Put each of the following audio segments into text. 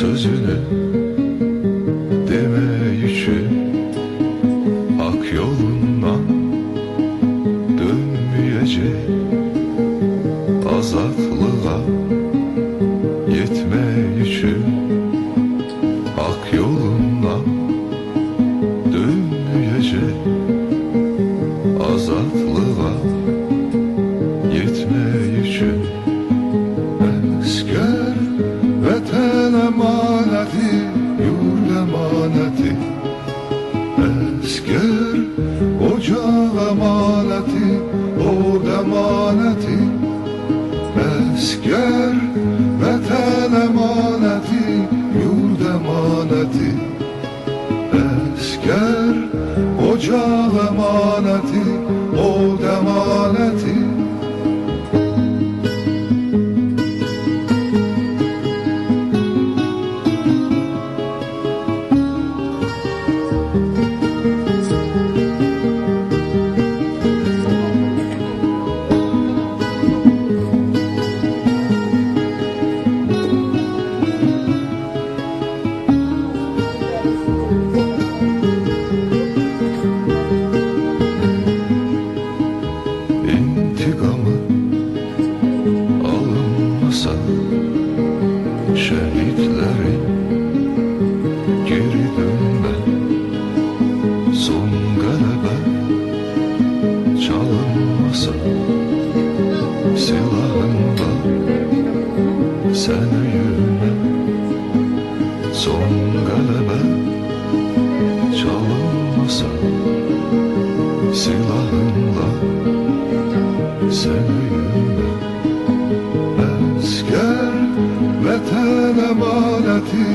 sözünü demeyişi, hak yolundan dönmeyecek, azatlığa yetmeyişi, hak yolundan dönmeyecek, azatlığa yetmeyişi. Esker vatan emaneti, yurt emaneti, esker ocak emaneti, od emaneti, esker vatan emaneti, yurt emaneti, esker ocak emaneti, od emaneti. İntikamı alınmasa şehitlerin geri dönme, son galebe çalınmasa silahında sen yürüme, son galebe çalınmasa silahında sen yürüme. Esker vatan emaneti,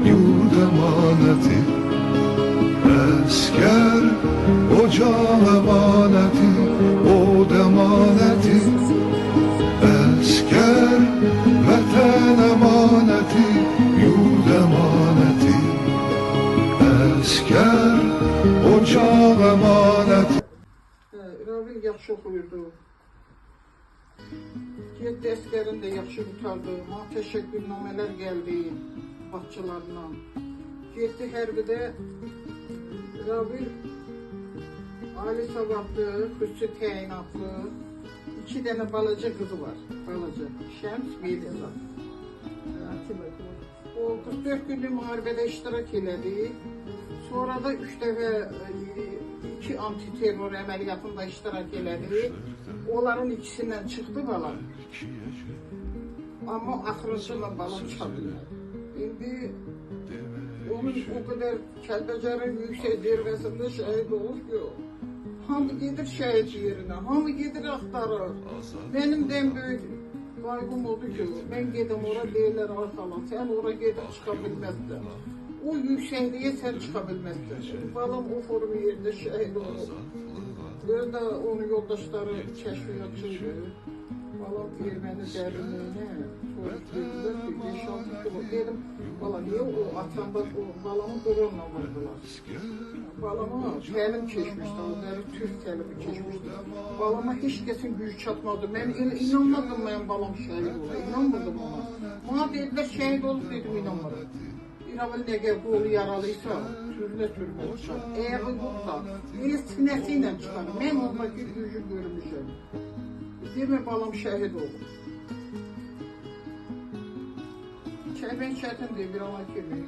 yurt emaneti, esker ocak emaneti, od emaneti, esker vatan emaneti, yurt emaneti, esker ocak emaneti. Rabil yaxşı oxuyurdu. Yeddi əskərin də yaxşı qutardı. Təşəkkürnamələr gəldi başçılarına. Getdi hərbidə. Rabil ali savadlı, xüsusi təyinatlı, 2 dənə balaca qızı var. Balaca. Şəms, Beyliza. O 44 günlük müharibədə iştirak elədi. Sonra da 3 dəfə 2 antiterror əməliyyatında iştirak elədi. Onların ikisindən çıxdı balam. Amma axırıncıyla balam çatmıyor. İndi onun o kadar Kəlbəcərin yüksək zirvəsində şəhid olur ki, hamı gedir şəhid yerinə, hamı gedir axtarır. Benim de en büyük qaygım odur ki, mən gedim ora deyirlər arxalan, sən ora gedib çıxa bilməzsən. O yüksəkliyə sən çıxa bilməzsən. Balam o forum yerində şəhid olur. Öz də onun yoldaşları kəşfiyyatçıydı. Balam erməni dərinliyinə dedilər ki, 5-6 kilo. Dedim, bala niye o atanda balamı dronla vurdular. Balama təlim keçmişdi, o dəri Türk təlimi keçmişdi. Balama heç kəsin gücü çatmadı. Mən inanmadım mən balam şəhid olur, inanmadım ona. Bana dedilər şəhid olub, dedim inanmadım. İrabil nəgər qolu yaralıysa, türlə çıxar. Ayağı yoxsa, elə sinəsi ilə çıxar. Mən ondaki gücü görmüşəm. Demə balam şəhid olur. Çəbən çətindir bir ana kimi.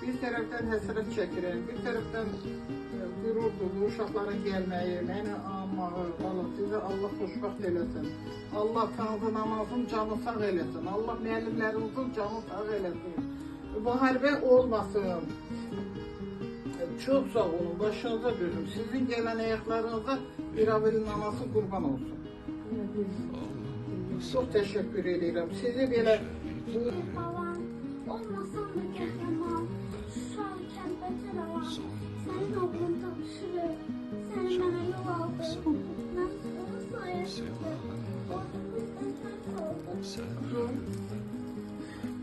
Bir tərəfdən həsrət çəkirəm, bir tərəfdən qürurdur, uşaqların gəlməyi, məni anmağı, sizə Allah xoşbaxt eləsin. Allah tanrı namazın canı sağ eləsin. Allah müəllimlərimizin canı sağ eləsin. Müharibə olmasın. Çox sağ olun, başınıza dönüm. Sizin gələn ayaqlarınıza İrabil'in anası qurban olsun. Çox təşəkkür edirəm. Sizi belə Babam olmasam da kahraman, şu an Kəlbəcər alan, sənin oğlun tanışırır, səni mənə yol aldı, mən onun sayəsində orada bizdən tərk oldum.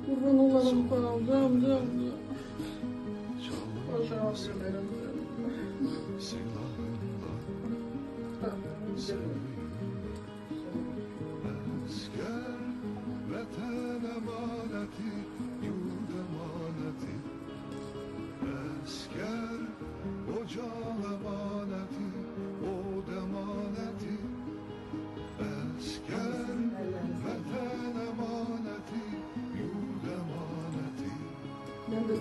qurban olalım balam, canım. Başa verim. Esker vatan emaneti, yurt emaneti.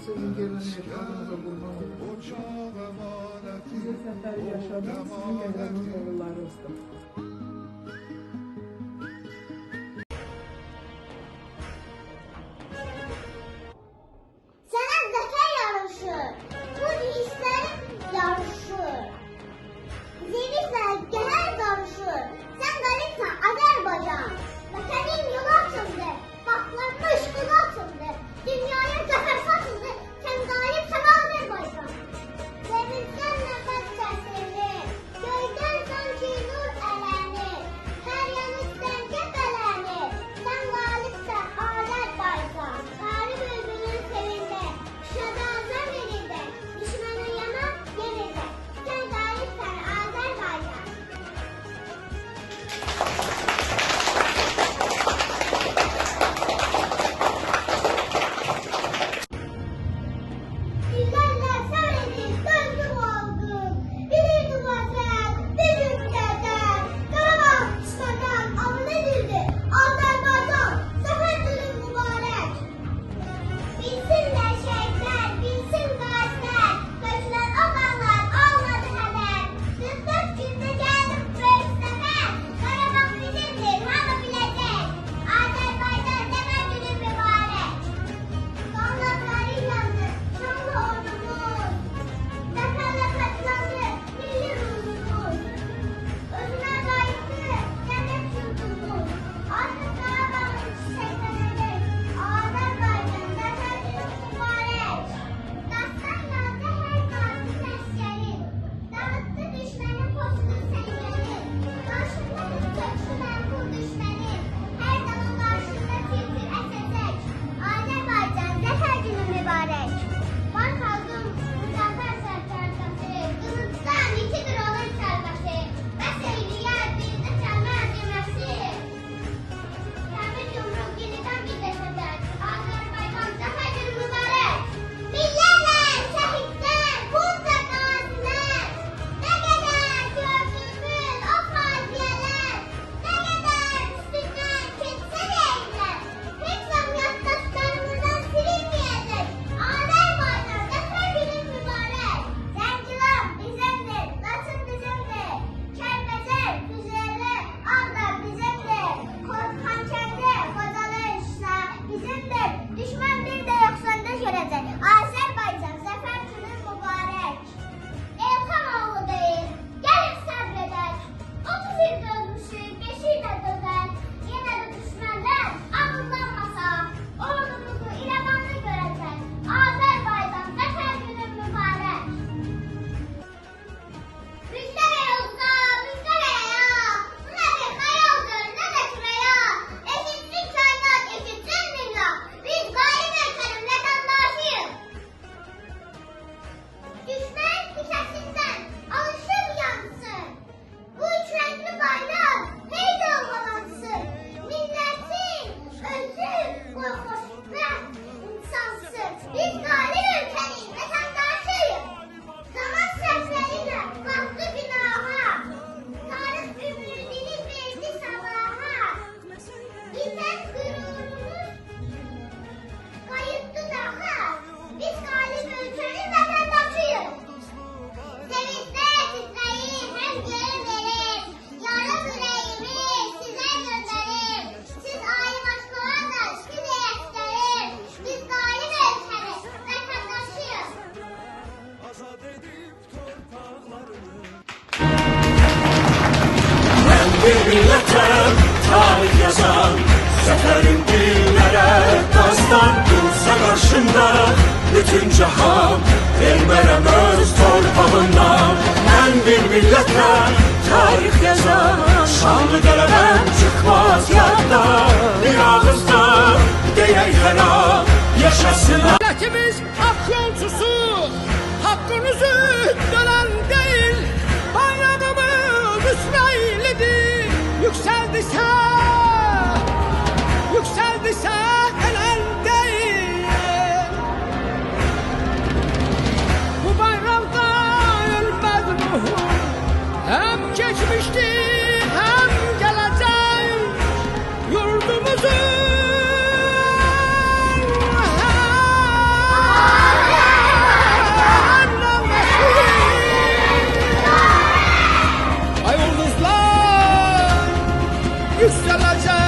sizin gelenek adınıza kurban olun. Ocaq əmanəti, Bize seferi yaşadım, sizin gecenin oğullarınızdır. Sana zafer yarışır. Bu hislerim yarışır. Zeynep'le genel yarışır. Sen galipsen Azerbaycan. Vatanın yolu açıldı. Baklanmış kulu açıldı. Dünyaya zafer satıldı. Sen galipsen Azerbaycan. Sevinçten nefes sesini. Göyden sanki nur eleni. Her yanı sence beleni. Sen galipsen Azerbaycan. Tarih bülbülün sevinde. Şurada azar verildi. Düşmanın yana yenildi. Sen galipsen Azerbaycan. Bizlerle sabredip döndüm oldum. Bilirdim vatan, bir ülkeden. Karabağ düşmandan alın edildi. Azerbaycan, zafer günün mübarek. Bilsinler şehitler, bilsin gaziler. Gözler olanlar almadı haber. 44 günde geldim büyük sefer. Karabağ bizimdir, hanı bilecek. Azerbaycan zafer günü mübarek. Sonra tarih yazdı, şanlı ordumuz. Zaferle katlandı, milli ruhumuz. Özüne layıktı, cennet yurdumuz. Artık Karabağ'ın çiçeklenecek. Azerbaycan zafer günü mübarek. Dastan yazdı her gazi lezzetleri. Dağıttı düşmanın postunu sengeri. Karşımda bir köksüden vur düşmanı. Her zaman karşımda tir esecek. Azerbaycan zafer günü mübarek. Var kaldım müzaffer serkarkası. Kılıçtan ikidir olur sargası. Meseyli yer bizde çalmaz yemesi. Kâmil yumruk yeniden bir deseler. Azerbaycan zafer günü mübarek. Milletler, şehitler, burada gaziler. Ne kadar gördüğümüz o faciyeler. Ne kadar üstünden geçse değiller. Hiç zaman yurttaşlarımızdan silinmeyecek. Azerbaycan zafer günü mübarek. Zenciler bizimdir, Laçın bizimdir. Kəlbəcər, Füzuli, Ağdam bizimdir. Xankəndi, Xocalı, Şuşa bizimdir. Düşman bir də yox söndür görəcək. Azərbaycan zafer günü mübarek. Elxan oğlu deyil, gəlin səbr edək. 30 il dözmüşük, 5 il də dözək. Yenə də düşmənlər ağıllanmasa, ordumuzu İrəvanlı görəcək. Azərbaycan zafer günü mübarek. Bizlere yolda, bizlere ya. Bu ne bir hayaldır, ne de küreya. Eşitsin kainat, eşitsin dünya. Biz galip ülkenin vatandaşıyız. Düşman tükesinden alışır yansın. Bu üç renkli bayrak hey dalgalansın. Milletin özü korkmuş ve insansın. Biz galip ülkenin vatandaşıyız. Zaman seferiyle baktı günaha. Tarih ümidini verdi sabaha. Bizden gururumuz kayıttı daha. Biz galip ülkenin vatandaşıyız. Sevinçle titreyin, hem geri verin. Yarım yüreğimi size gönderin. Siz ayrı başkalarla şükür ekleyin. Biz galip ülkenin vatandaşıyız. Ben bir milletem, tarih yazan, zaferin dillere dastan dursa karşımda, bütün cahan vermərəm öz torpağından. Ben bir milletem, tarih yazan, şanlı qələbəm çıxmaz yadda, bir ağızda deyək hər an yaşasın. Milletimiz hak yolcusu, hakkınızı dönen değil. Bayrağımız İsrail'idir, yükseldiyse elen değil. Bu bayramda ölmez ruhu, hem geçmişti hem gelecek. Yurdumuzun yükselecek.